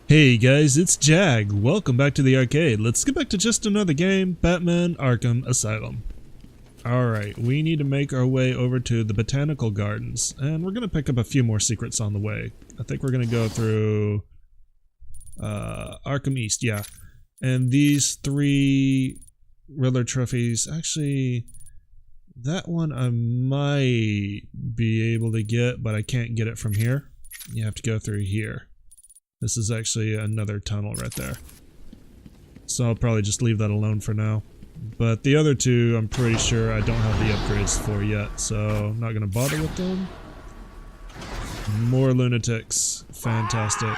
Hey guys, it's Jag. Welcome back to the arcade. Let's get back to just another game, Batman Arkham Asylum. Alright, we need to make our way over to the Botanical Gardens, and we're going to pick up a few more secrets on the way. I think we're going to go through Arkham East, yeah. And these three RIddler trophies, actually, that one I might be able to get, but I can't get it from here. You have to go through here. This is actually another tunnel right there. So I'll probably just leave that alone for now. But the other two, I'm pretty sure I don't have the upgrades for yet, so I'm not going to bother with them. More lunatics. Fantastic.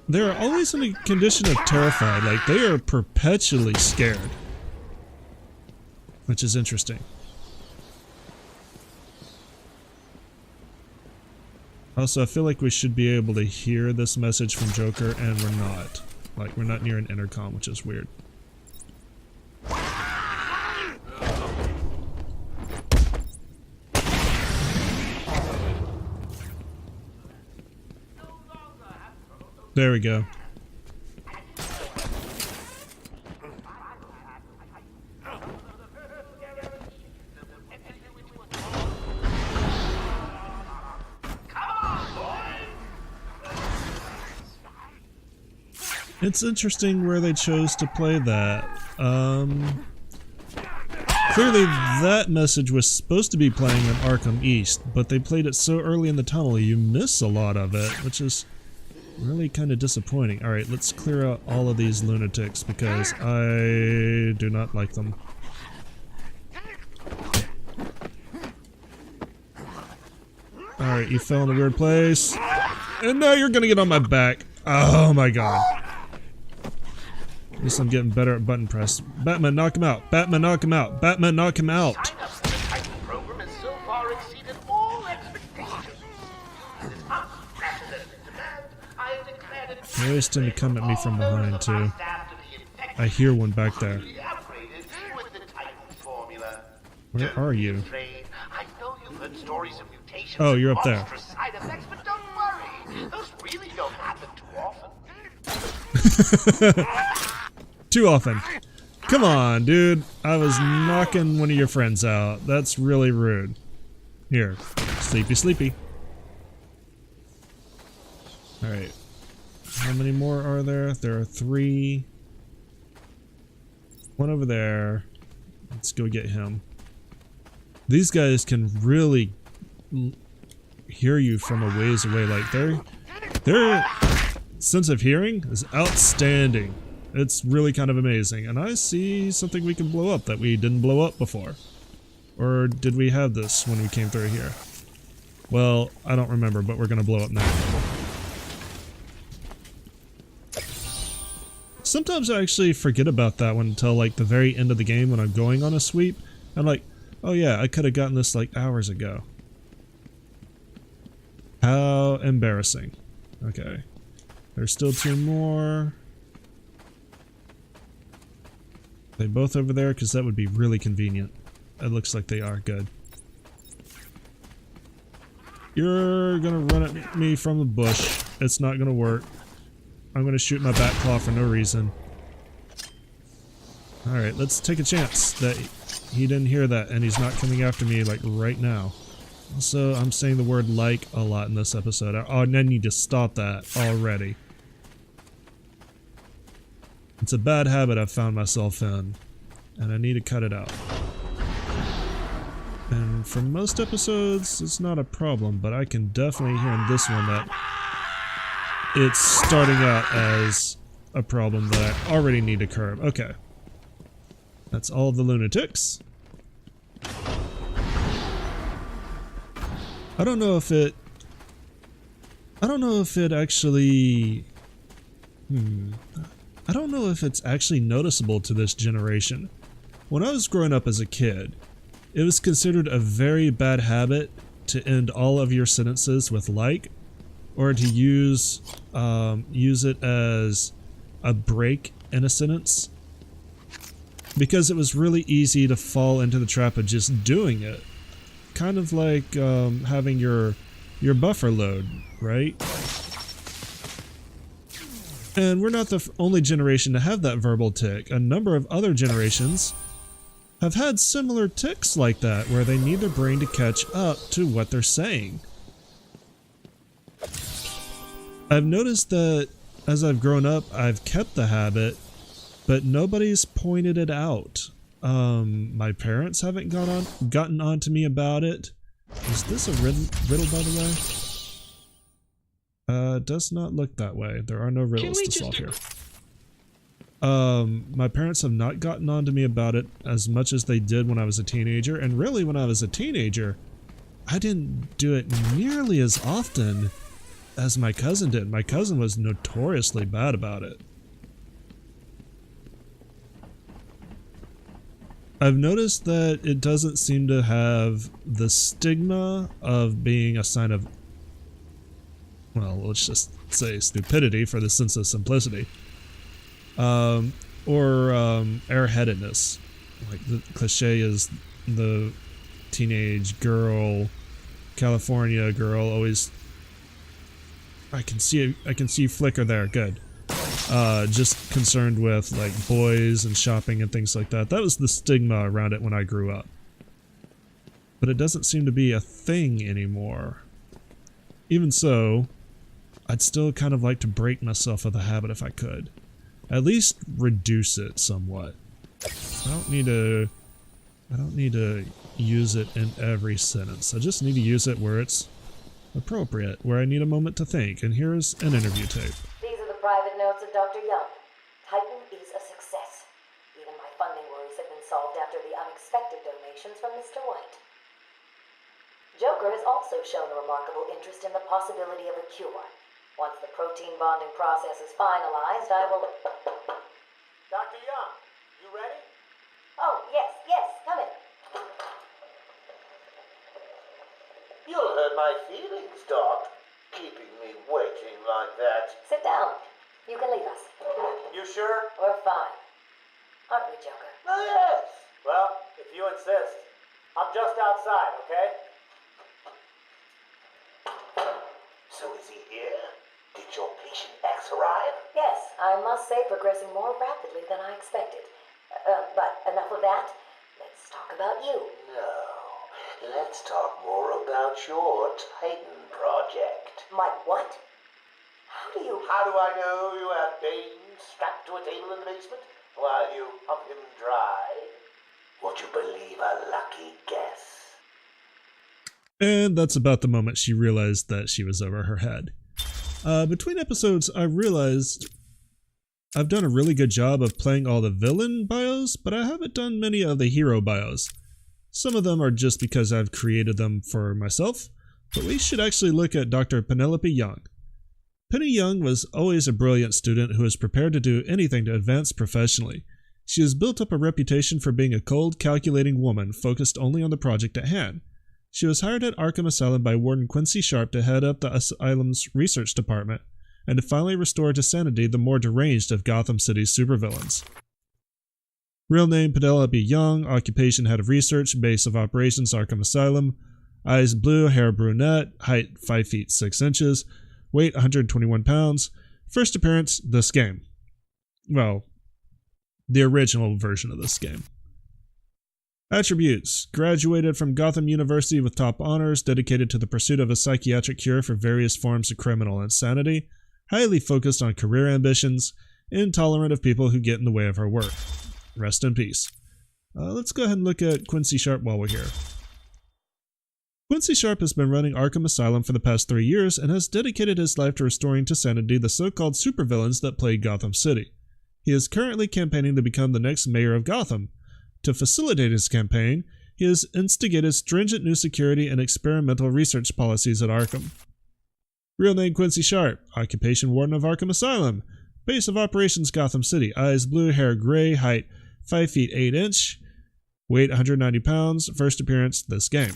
They're always in a condition of terrified, like they are perpetually scared. Which is interesting. Also, I feel like we should be able to hear this message from Joker, and we're not. Like, we're not near an intercom, which is weird. There we go. It's interesting where they chose to play that. Clearly that message was supposed to be playing in Arkham East, but they played it so early in the tunnel you miss a lot of it, which is really kind of disappointing. Alright, let's clear out all of these lunatics because I do not like them. Alright, you fell in a weird place. And now you're gonna get on my back. Oh my god. At least I'm getting better at button press. Batman, knock him out. Batman, knock him out. Batman, knock him out. They always tend to come at me from behind, too. I hear one back there. Where are you? Oh, you're up there. Too often. Come on, dude. I was knocking one of your friends out. That's really rude. Here. Sleepy, sleepy. Alright. How many more are there? There are 3. One over there. Let's go get him. These guys can really hear you from a ways away. Like, their sense of hearing is outstanding. It's really kind of amazing. And I see something we can blow up that we didn't blow up before. Or did we have this when we came through here? Well, I don't remember, but we're gonna blow up now. Sometimes I actually forget about that one until like the very end of the game when I'm going on a sweep. I'm like, oh yeah, I could have gotten this like hours ago. How embarrassing. Okay. There's still 2 more. They both over there? Because that would be really convenient. It looks like they are. Good. You're gonna run at me from the bush. It's not gonna work. I'm gonna shoot my bat claw for no reason. Alright, let's take a chance that he didn't hear that and he's not coming after me like right now. Also, I'm saying the word like a lot in this episode. I need to stop that already. It's a bad habit I've found myself in, and I need to cut it out. And for most episodes, it's not a problem, but I can definitely hear in this one that it's starting out as a problem that I already need to curb. Okay. That's all of the lunatics. I don't know if it actually... I don't know if it's actually noticeable to this generation. When I was growing up as a kid, it was considered a very bad habit to end all of your sentences with like, or to use it as a break in a sentence. Because it was really easy to fall into the trap of just doing it. Kind of like having your your buffer load, right? And we're not the only generation to have that verbal tic. A number of other generations have had similar tics like that, where they need their brain to catch up to what they're saying. I've noticed that as I've grown up, I've kept the habit, but nobody's pointed it out. My parents haven't gotten on to me about it. Is this a riddle, by the way? Does not look that way. There are no riddles to solve here. My parents have not gotten on to me about it as much as they did when I was a teenager, and really when I was a teenager, I didn't do it nearly as often as my cousin did. My cousin was notoriously bad about it. I've noticed that it doesn't seem to have the stigma of being a sign of, well, let's just say stupidity for the sense of simplicity. Or airheadedness. Like the cliche is the teenage girl, California girl, always, I can see flicker there, good. Just concerned with like boys and shopping and things like that. That was the stigma around it when I grew up. But it doesn't seem to be a thing anymore. Even so, I'd still kind of like to break myself of the habit if I could. At least reduce it somewhat. I don't need to use it in every sentence. I just need to use it where it's appropriate, where I need a moment to think. And here's an interview tape. These are the private notes of Dr. Young. Titan is a success. Even my funding worries have been solved after the unexpected donations from Mr. White. Joker has also shown a remarkable interest in the possibility of a cure. Once the protein bonding process is finalized, I will... Dr. Young, you ready? Oh, yes, come in. You'll hurt my feelings, Doc, keeping me waiting like that. Sit down. You can leave us. You sure? We're fine. Aren't we, Joker? Oh, yes. Well, if you insist. I'm just outside, okay? So is he here? Did your patient X arrive? Yes, I must say progressing more rapidly than I expected. But enough of that. Let's talk about you. No. Let's talk more about your Titan project. My what? How do I know you have Bane strapped to a table in the basement while you pump him dry? Would you believe a lucky guess? And that's about the moment she realized that she was over her head. Between episodes, I realized I've done a really good job of playing all the villain bios, but I haven't done many of the hero bios. Some of them are just because I've created them for myself, but we should actually look at Dr. Penelope Young. Penny Young was always a brilliant student who was prepared to do anything to advance professionally. She has built up a reputation for being a cold, calculating woman focused only on the project at hand. She was hired at Arkham Asylum by Warden Quincy Sharp to head up the asylum's research department, and to finally restore to sanity the more deranged of Gotham City's supervillains. Real name Penelope Young, occupation head of research, base of operations Arkham Asylum, eyes blue, hair brunette, height 5 feet 6 inches, weight 121 pounds, first appearance this game. Well, the original version of this game. Attributes: graduated from Gotham University with top honors, dedicated to the pursuit of a psychiatric cure for various forms of criminal insanity, highly focused on career ambitions, intolerant of people who get in the way of her work. Rest in peace. Let's go ahead and look at Quincy Sharp while we're here. Quincy Sharp has been running Arkham Asylum for the past 3 years and has dedicated his life to restoring to sanity the so-called supervillains that plague Gotham City. He is currently campaigning to become the next mayor of Gotham. To facilitate his campaign, he has instigated stringent new security and experimental research policies at Arkham. Real name Quincy Sharp, occupation Warden of Arkham Asylum, base of operations Gotham City, eyes blue, hair gray, height 5 feet 8 inch, weight 190 pounds, first appearance this game.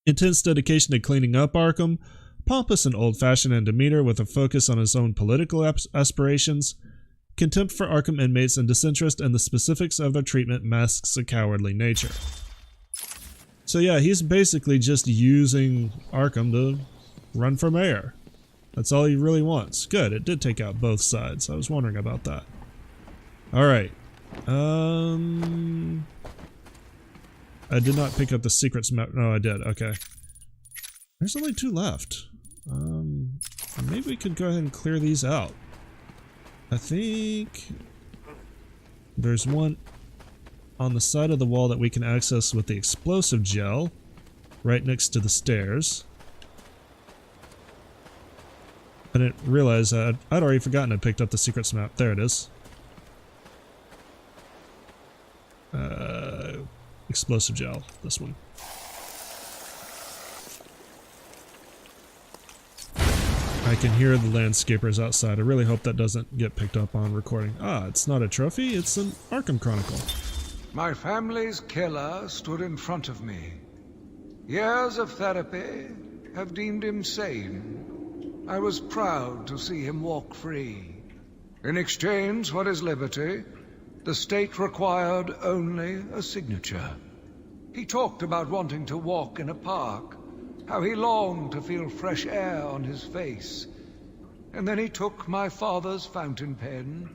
Intense dedication to cleaning up Arkham, pompous and old-fashioned in demeanor with a focus on his own political aspirations, contempt for Arkham inmates and disinterest in the specifics of their treatment masks a cowardly nature. So yeah, he's basically just using Arkham to run for mayor. That's all he really wants. Good, it did take out both sides. I was wondering about that. Alright. I did not pick up the secrets map. No, I did. Okay. There's only 2 left. Maybe we could go ahead and clear these out. I think there's one on the side of the wall that we can access with the explosive gel, right next to the stairs. I didn't realize I'd already forgotten I picked up the secrets map. There it is. Explosive gel, this one. I can hear the landscapers outside. I really hope that doesn't get picked up on recording. Ah, it's not a trophy, it's an Arkham Chronicle. My family's killer stood in front of me. Years of therapy have deemed him sane. I was proud to see him walk free. In exchange for his liberty, the state required only a signature. He talked about wanting to walk in a park, how he longed to feel fresh air on his face. And then he took my father's fountain pen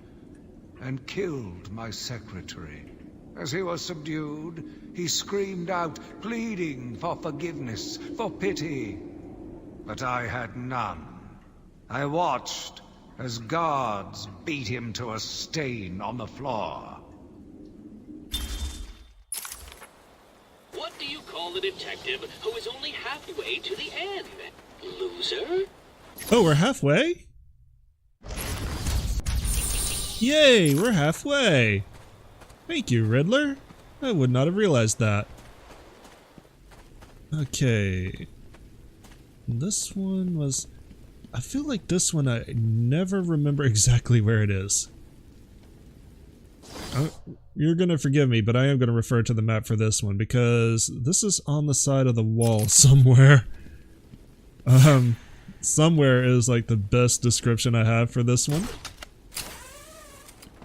and killed my secretary. As he was subdued, he screamed out, pleading for forgiveness, for pity. But I had none. I watched as guards beat him to a stain on the floor. What do you call the detective who is only halfway to the end? Loser? Oh, we're halfway? Yay, we're halfway! Thank you, Riddler. I would not have realized that. Okay. This one was... I feel like this one I never remember exactly where it is. You're gonna forgive me, but I am gonna refer to the map for this one because this is on the side of the wall somewhere. Somewhere is like the best description I have for this one.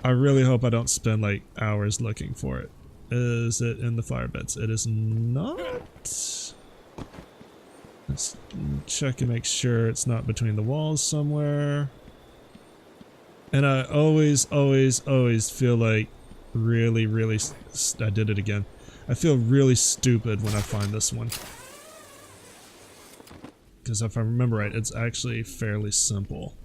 I really hope I don't spend like hours looking for it. Is it in the fire beds? It is not. Let's check and make sure it's not between the walls somewhere. And I always feel like really, I did it again. I feel really stupid when I find this one. Because if I remember right, it's actually fairly simple.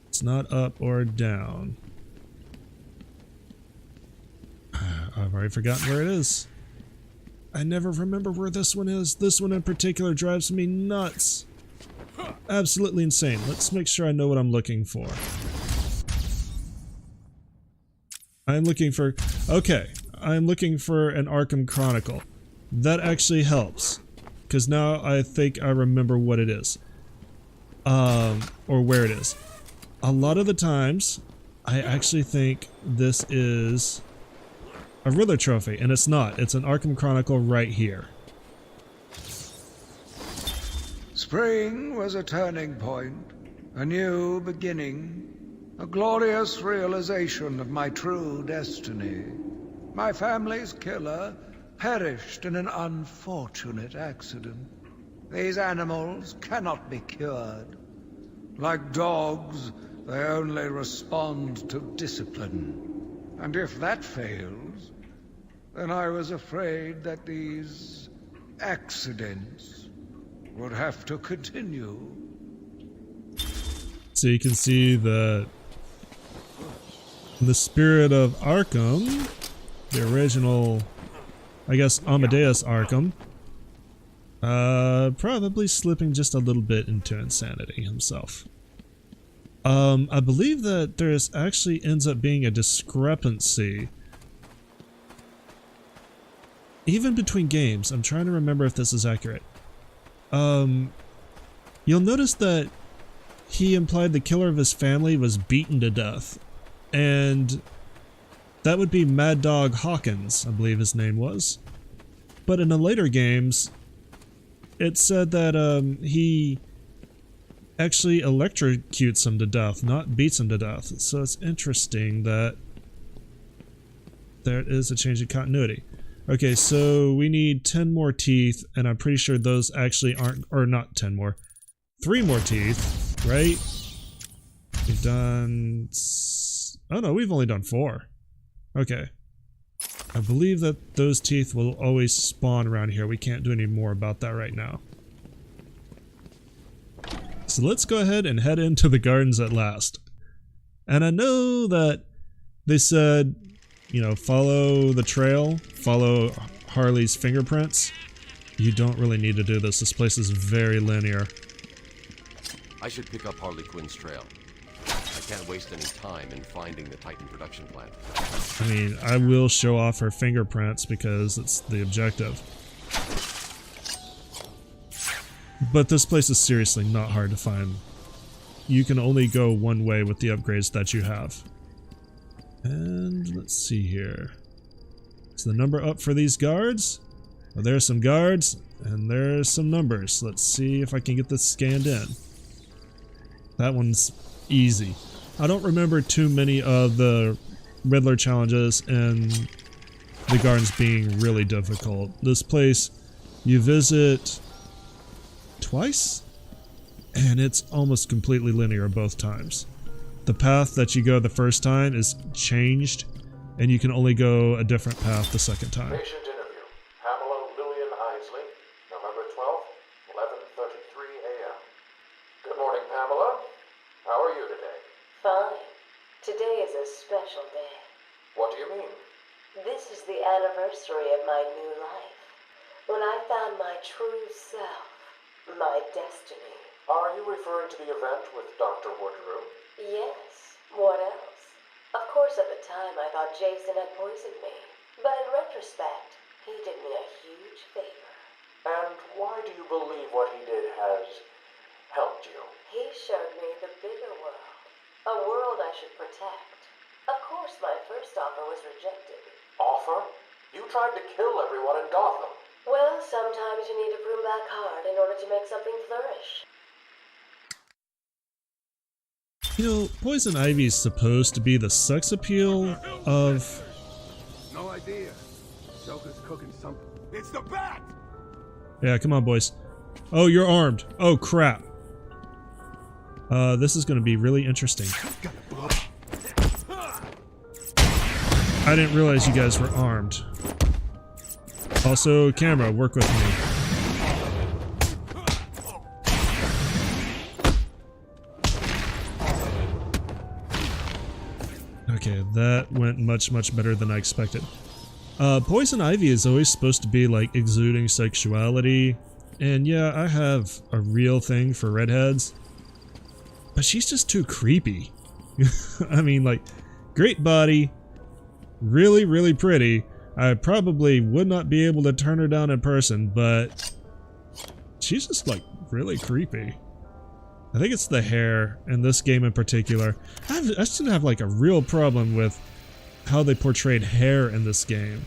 It's not up or down. I've already forgotten where it is. I never remember where this one is. This one in particular drives me nuts. Absolutely insane. Let's make sure I know what I'm looking for. I'm looking for... Okay. I'm looking for an Arkham Chronicle. That actually helps. Because now I think I remember what it is. Or where it is. A lot of the times, I actually think this is a RIddler trophy, and it's not. It's an Arkham Chronicle right here. Spring was a turning point, a new beginning, a glorious realization of my true destiny. My family's killer perished in an unfortunate accident. These animals cannot be cured. Like dogs, they only respond to discipline. And if that fails, then I was afraid that these accidents would have to continue. So you can see that in the spirit of Arkham, the original, I guess, Amadeus Arkham, probably slipping just a little bit into insanity himself. I believe that there's actually ends up being a discrepancy even between games. I'm trying to remember if this is accurate. You'll notice that he implied the killer of his family was beaten to death, and that would be Mad Dog Hawkins, I believe his name was. But in the later games, it said that he actually electrocutes him to death, not beats him to death. So it's interesting that there it is, a change in continuity. Okay, so we need 10 more teeth, and I'm pretty sure those actually aren't, or not 10 more. 3 more teeth, right? We've done... Oh no, we've only done 4. Okay. I believe that those teeth will always spawn around here. We can't do any more about that right now. So let's go ahead and head into the gardens at last. And I know that they said, you know, follow the trail, follow Harley's fingerprints. You don't really need to do this. This place is very linear. I should pick up Harley Quinn's trail. I can't waste any time in finding the Titan production plant. I mean, I will show off her fingerprints because it's the objective. But this place is seriously not hard to find. You can only go one way with the upgrades that you have. And let's see here. Is the number up for these guards? Well, there's some guards, and there's some numbers. Let's see if I can get this scanned in. That one's easy. I don't remember too many of the Riddler challenges and the gardens being really difficult. This place, you visit twice, and it's almost completely linear both times. The path that you go the first time is changed, and you can only go a different path the second time. Patient interview. Pamela Lillian Isley, November 12th, 11:33 a.m. Good morning, Pamela. How are you today? Fine. Today is a special day. What do you mean? This is the anniversary of my new life. When I found my true self, my destiny. Are you referring to the event with Dr. Woodrow? Yes. What else? Of course, at the time I thought Jason had poisoned me. But in retrospect, he did me a huge favor. And why do you believe what he did has helped you? He showed me the bigger world. A world I should protect. Of course, my first offer was rejected. Offer? You tried to kill everyone in Gotham. Well, sometimes you need to prune back hard in order to make something flourish. You know, Poison Ivy is supposed to be the sex appeal of... No idea. Joker's cooking something. It's the bat! Yeah, come on, boys. Oh, you're armed. Oh, crap. This is going to be really interesting. I didn't realize you guys were armed. Also, camera, work with me. Okay, that went much better than I expected. Poison Ivy is always supposed to be like exuding sexuality, and yeah, I have a real thing for redheads, but she's just too creepy. I mean, like, great body, really pretty. I probably would not be able to turn her down in person, but she's just like really creepy. I think it's the hair in this game in particular. I still have like a real problem with how they portrayed hair in this game.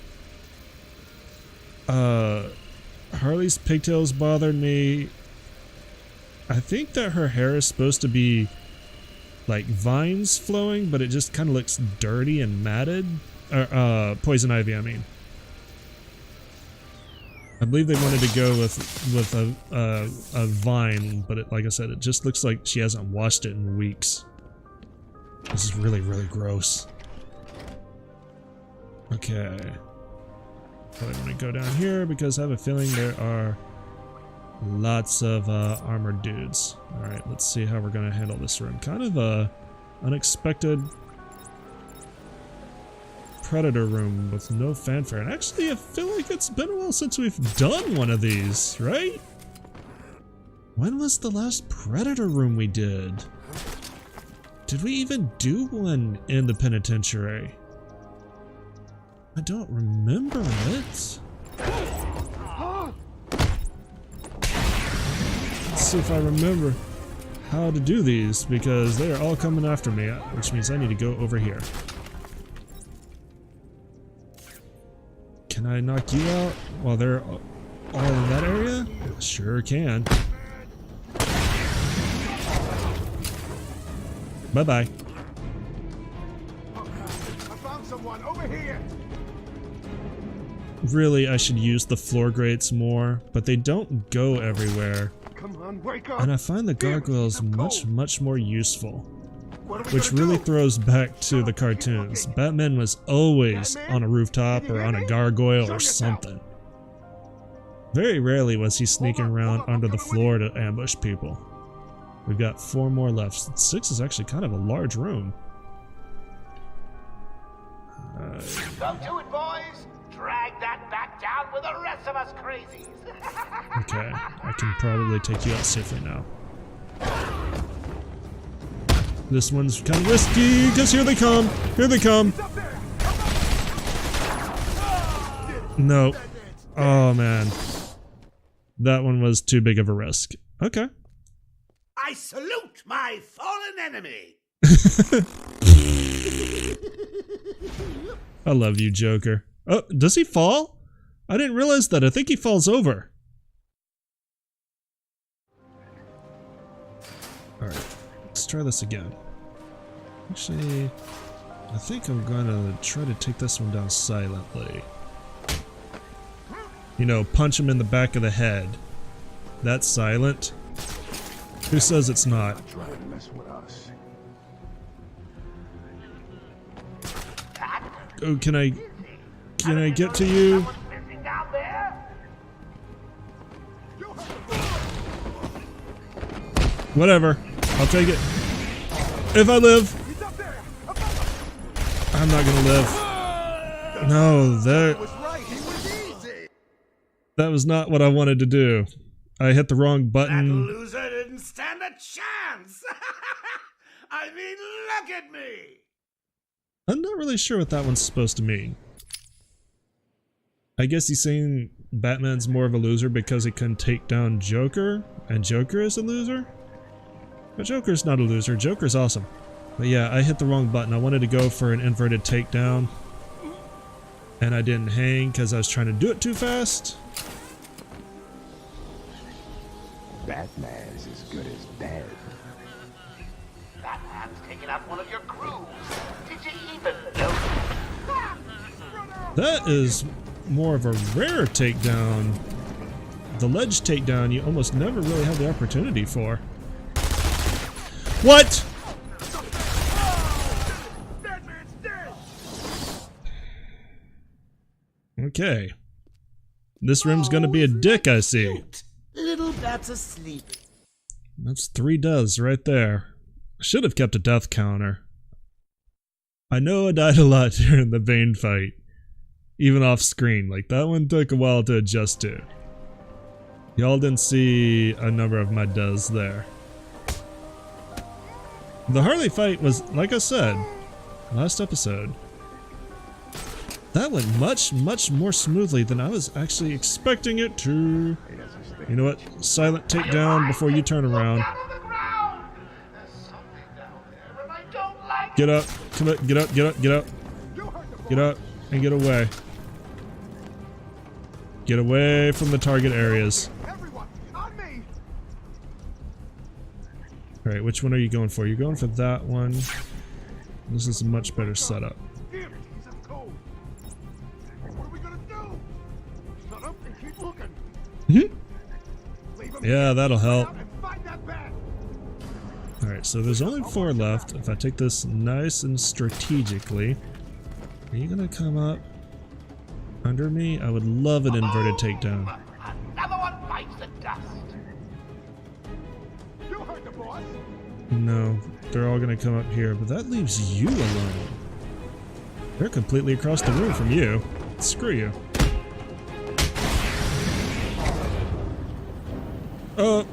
Harley's pigtails bothered me. I think that her hair is supposed to be like vines flowing, but it just kind of looks dirty and matted. Poison Ivy, I mean. I believe they wanted to go with a vine, but it, like I said, it just looks like she hasn't washed it in weeks. This is really gross. Okay. Probably want to go down here because I have a feeling there are lots of armored dudes. Alright, let's see how we're going to handle this room. Kind of a unexpected Predator room with no fanfare. And actually, I feel like it's been a while since we've done one of these, right? When was the last Predator room we did? Did we even do one in the penitentiary? I don't remember it. Let's see if I remember how to do these, because they are all coming after me, which means I need to go over here. Can I knock you out while they're all in that area? Sure can. Bye-bye. I found someone over here. really I should use the floor grates more, but they don't go everywhere. Come on, wake up! And I find the gargoyles much more useful. What are we Which gonna really do? throws back to the cartoons. Batman was always on a rooftop or on a gargoyle or something. Very rarely was he sneaking around under the floor to ambush people. We've got 4 more left. 6 is actually kind of a large room. Come to it, boys! Drag that back down with the rest of us crazies! Okay, I can probably take you out safely now. This one's kind of risky, because here they come! Here they come! No. Oh, man. That one was too big of a risk. Okay. I salute my fallen enemy! I love you, Joker. Oh, does he fall? I didn't realize that. I think he falls over. Alright, let's try this again. Actually, I think I'm gonna try to take this one down silently. You know, punch him in the back of the head. That's silent. Who says it's not? Try to mess with us. Oh, can I get to you? Whatever. I'll take it. If I live. I'm not gonna live. No, that was not what I wanted to do. I hit the wrong That button. loser didn't stand a chance! I mean, look at me! I'm not really sure what that one's supposed to mean. I guess he's saying Batman's more of a loser because he couldn't take down Joker, and Joker is a loser? But Joker's not a loser. Joker's awesome. But yeah, I hit the wrong button. I wanted to go for an inverted takedown, and I didn't hang because I was trying to do it too fast. Batman's as good as dead. Batman's taken out one of your crews. Did you even know? That is more of a rare takedown. The ledge takedown you almost never really have the opportunity for. What? Batman's dead! Okay. This room's gonna be a dick, I see. Little bats asleep. That's 3 deaths right there. I should have kept a death counter. I know I died a lot during the Bane fight. Even off screen. Like, that one took a while to adjust to. Y'all didn't see a number of my deaths there. The Harley fight was, like I said, last episode. That went much more smoothly than I was actually expecting it to. You know what? Silent takedown before you turn around. Down on the ground! There's something down there, and I don't like Get up. Come on. Get up. Get up. Get up. Get up and get away. Get away from the target areas. Everyone, on me! Alright, which one are you going for? You're going for that one. This is a much better setup. Damn it, he's up cold. What are we gonna do? Shut up and keep looking. Mhm. Leave him Yeah, that'll help. out and fight that bat. Alright, so there's only 4 left. If I take this nice and strategically, are you gonna come up under me? I would love an inverted takedown. Another one bites the dust. You heard the boss. No, they're all gonna come up here, but that leaves you alone. They're completely across the room from you. Screw you. Oh.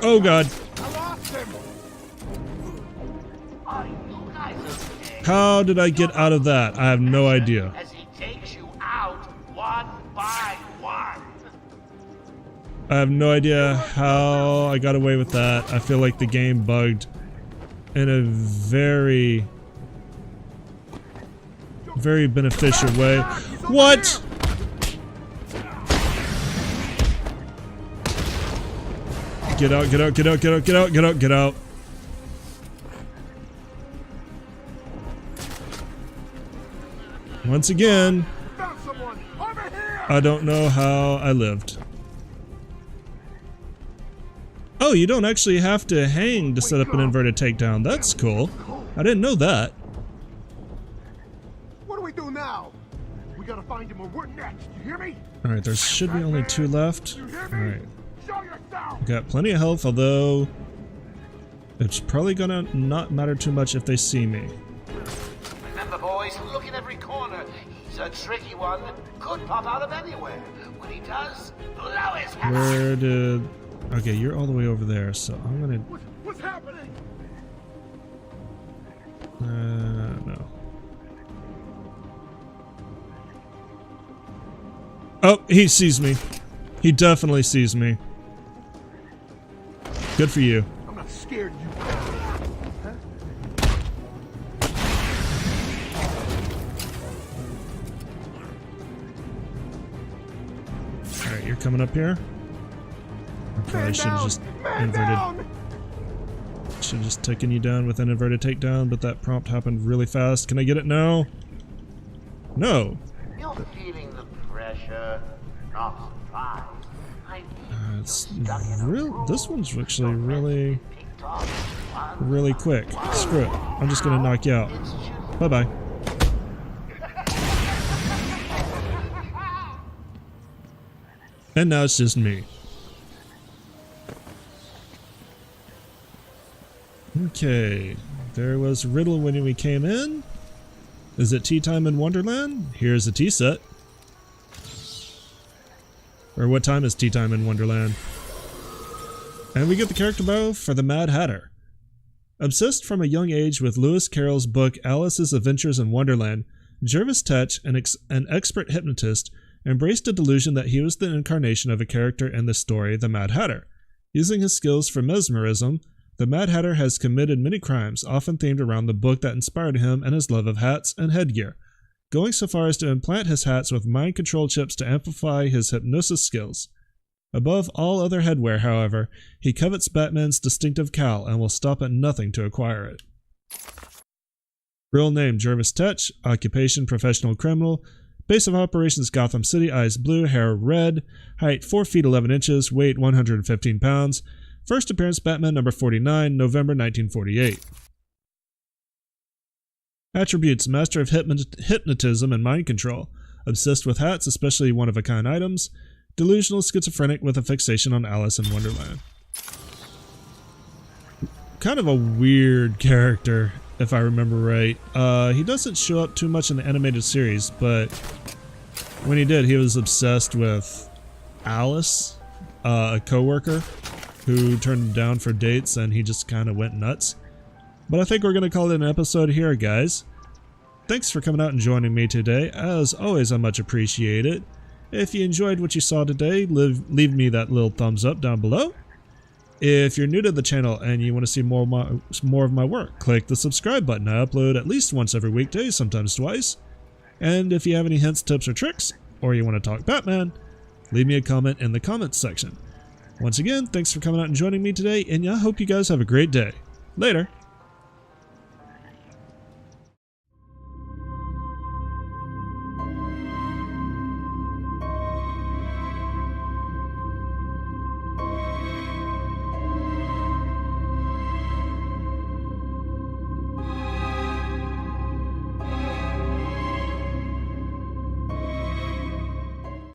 Oh god. I lost him. Are you guys okay? How did I get out of that? I have no idea. As he takes you out one by one. I have no idea how I got away with that. I feel like the game bugged in a very beneficial way. What? Get out, get out, get out, get out, get out, get out, get out. Once again, Found someone. I don't know how I lived. Oh, you don't actually have to hang to set up an inverted takedown. That's cool. I didn't know that. What do we do now? We gotta find him or we're next. You hear me? Alright, there should be only 2 left. You hear me? Alright. Show yourself. Got plenty of health, although it's probably gonna not matter too much if they see me. Remember, boys, look in every corner. He's a tricky one. Could pop out of anywhere. When he does, blow his head. Where did... Okay, you're all the way over there, so I'm gonna... What's happening? no. Oh, he sees me. He definitely sees me. Good for you. I'm not scared of you. Alright, you're coming up here. I probably should have just inverted. Should have just taken you down with an inverted takedown, but that prompt happened really fast. Can I get it now? No. You're feeling the pressure. Not surprised. It's real. This one's actually really quick. Screw it. I'm just gonna knock you out. Bye bye. And now it's just me. Okay, there was Riddle when we came in. Is it tea time in Wonderland? Here's a tea set. Or what time is tea time in Wonderland? And we get the character bow for the Mad Hatter. Obsessed from a young age with Lewis Carroll's book Alice's Adventures in Wonderland, Jervis Tetch, an expert hypnotist, embraced a delusion that he was the incarnation of a character in the story, the Mad Hatter. Using his skills for mesmerism, the Mad Hatter has committed many crimes, often themed around the book that inspired him and his love of hats and headgear, going so far as to implant his hats with mind control chips to amplify his hypnosis skills. Above all other headwear, however, he covets Batman's distinctive cowl and will stop at nothing to acquire it. Real name Jervis Tetch, occupation professional criminal, base of operations Gotham City, eyes blue, hair red, height 4 feet 11 inches, weight 115 pounds, first appearance Batman number 49, November 1948. Attributes: master of hypnotism and mind control, obsessed with hats, especially one-of-a-kind items, delusional schizophrenic with a fixation on Alice in Wonderland. Kind of a weird character, if I remember right. He doesn't show up too much in the animated series, but when he did, he was obsessed with Alice, a co-worker who turned him down for dates, and he just kind of went nuts. But I think we're going to call it an episode here, guys. Thanks for coming out and joining me today. As always, I much appreciate it. If you enjoyed what you saw today, leave me that little thumbs up down below. If you're new to the channel and you want to see more of my work, click the subscribe button. I upload at least once every weekday, sometimes twice. And if you have any hints, tips, or tricks, or you want to talk Batman, leave me a comment in the comments section. Once again, thanks for coming out and joining me today, and I hope you guys have a great day. Later.